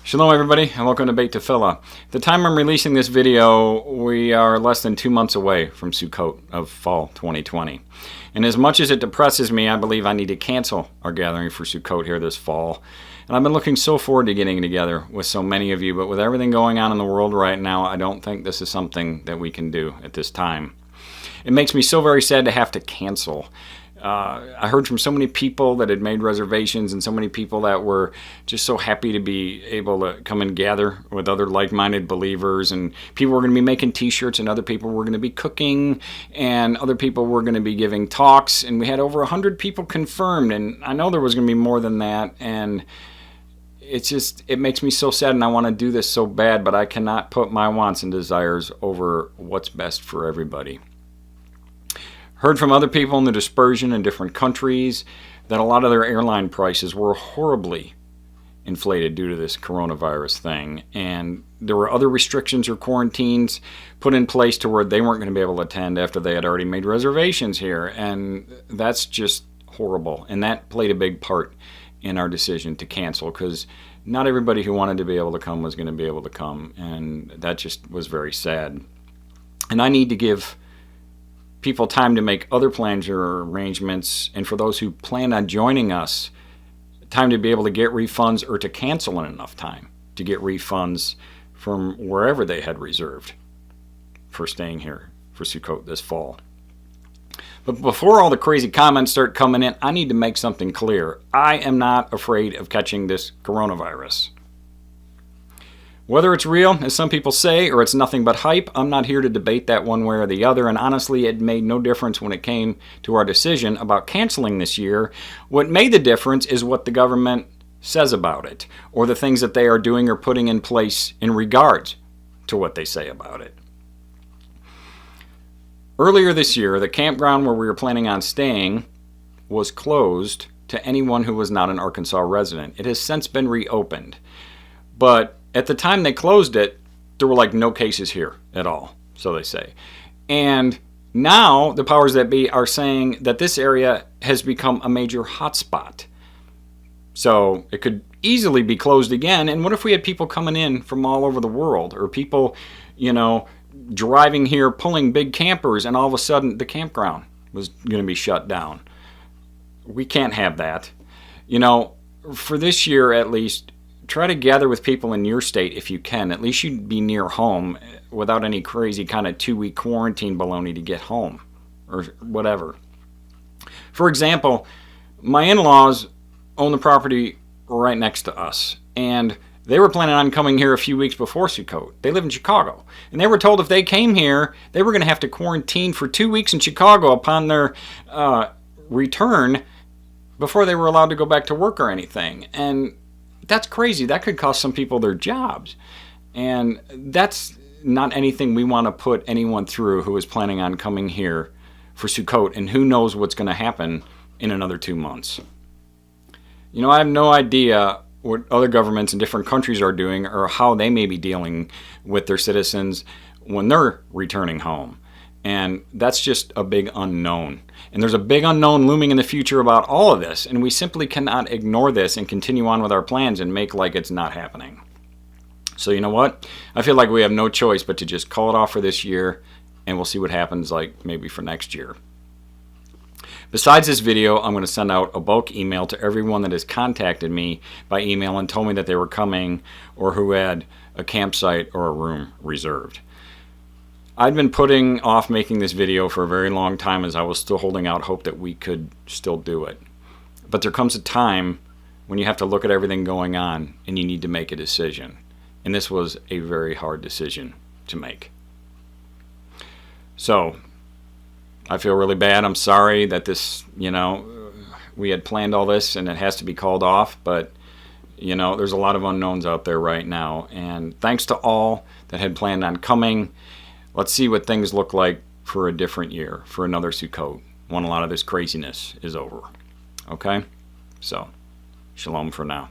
Shalom everybody, and welcome to Beit Tefillah. At the time I'm releasing this video, we are less than 2 months away from Sukkot of fall 2020. And as much as it depresses me, I believe I need to cancel our gathering for Sukkot here this fall. And I've been looking so forward to getting together with so many of you, but with everything going on in the world right now, I don't think this is something that we can do at this time. It makes me so very sad to have to cancel. I heard from so many people that had made reservations and so many people that were just so happy to be able to come and gather with other like-minded believers, and people were going to be making t-shirts and other people were going to be cooking and other people were going to be giving talks, and we had over 100 people confirmed, and I know there was going to be more than that, and it makes me so sad, and I want to do this so bad, but I cannot put my wants and desires over what's best for everybody. Heard from other people in the dispersion in different countries that a lot of their airline prices were horribly inflated due to this coronavirus thing. And there were other restrictions or quarantines put in place to where they weren't going to be able to attend after they had already made reservations here. And that's just horrible. And that played a big part in our decision to cancel, because not everybody who wanted to be able to come was going to be able to come. And that just was very sad. And I need to give people time to make other plans or arrangements, and for those who plan on joining us, time to be able to get refunds or to cancel in enough time to get refunds from wherever they had reserved for staying here for Sukkot this fall. But before all the crazy comments start coming in, I need to make something clear. I am not afraid of catching this coronavirus. Whether it's real, as some people say, or it's nothing but hype, I'm not here to debate that one way or the other, and honestly, it made no difference when it came to our decision about canceling this year. What made the difference is what the government says about it, or the things that they are doing or putting in place in regards to what they say about it. Earlier this year, the campground where we were planning on staying was closed to anyone who was not an Arkansas resident. It has since been reopened, but at the time they closed it, there were like no cases here at all, so they say. And now the powers that be are saying that this area has become a major hotspot. So it could easily be closed again. And what if we had people coming in from all over the world, or people, driving here, pulling big campers, and all of a sudden the campground was going to be shut down? We can't have that. For this year at least, try to gather with people in your state if you can. At least you'd be near home without any crazy kind of 2-week quarantine baloney to get home or whatever. For example, my in-laws own the property right next to us, and they were planning on coming here a few weeks before Sukkot. They live in Chicago, and they were told if they came here, they were going to have to quarantine for 2 weeks in Chicago upon their return before they were allowed to go back to work or anything. And that's crazy. That could cost some people their jobs. And that's not anything we want to put anyone through who is planning on coming here for Sukkot, and who knows what's going to happen in another 2 months. I have no idea what other governments in different countries are doing or how they may be dealing with their citizens when they're returning home. And that's just a big unknown. And there's a big unknown looming in the future about all of this, and we simply cannot ignore this and continue on with our plans and make like it's not happening. So you know what? I feel like we have no choice but to just call it off for this year, and we'll see what happens like maybe for next year. Besides this video, I'm going to send out a bulk email to everyone that has contacted me by email and told me that they were coming or who had a campsite or a room reserved. I'd been putting off making this video for a very long time, as I was still holding out hope that we could still do it. But there comes a time when you have to look at everything going on and you need to make a decision. And this was a very hard decision to make. So I feel really bad. I'm sorry that this, we had planned all this and it has to be called off. But, there's a lot of unknowns out there right now. And thanks to all that had planned on coming. Let's see what things look like for a different year, for another Sukkot, when a lot of this craziness is over. Okay? So, shalom for now.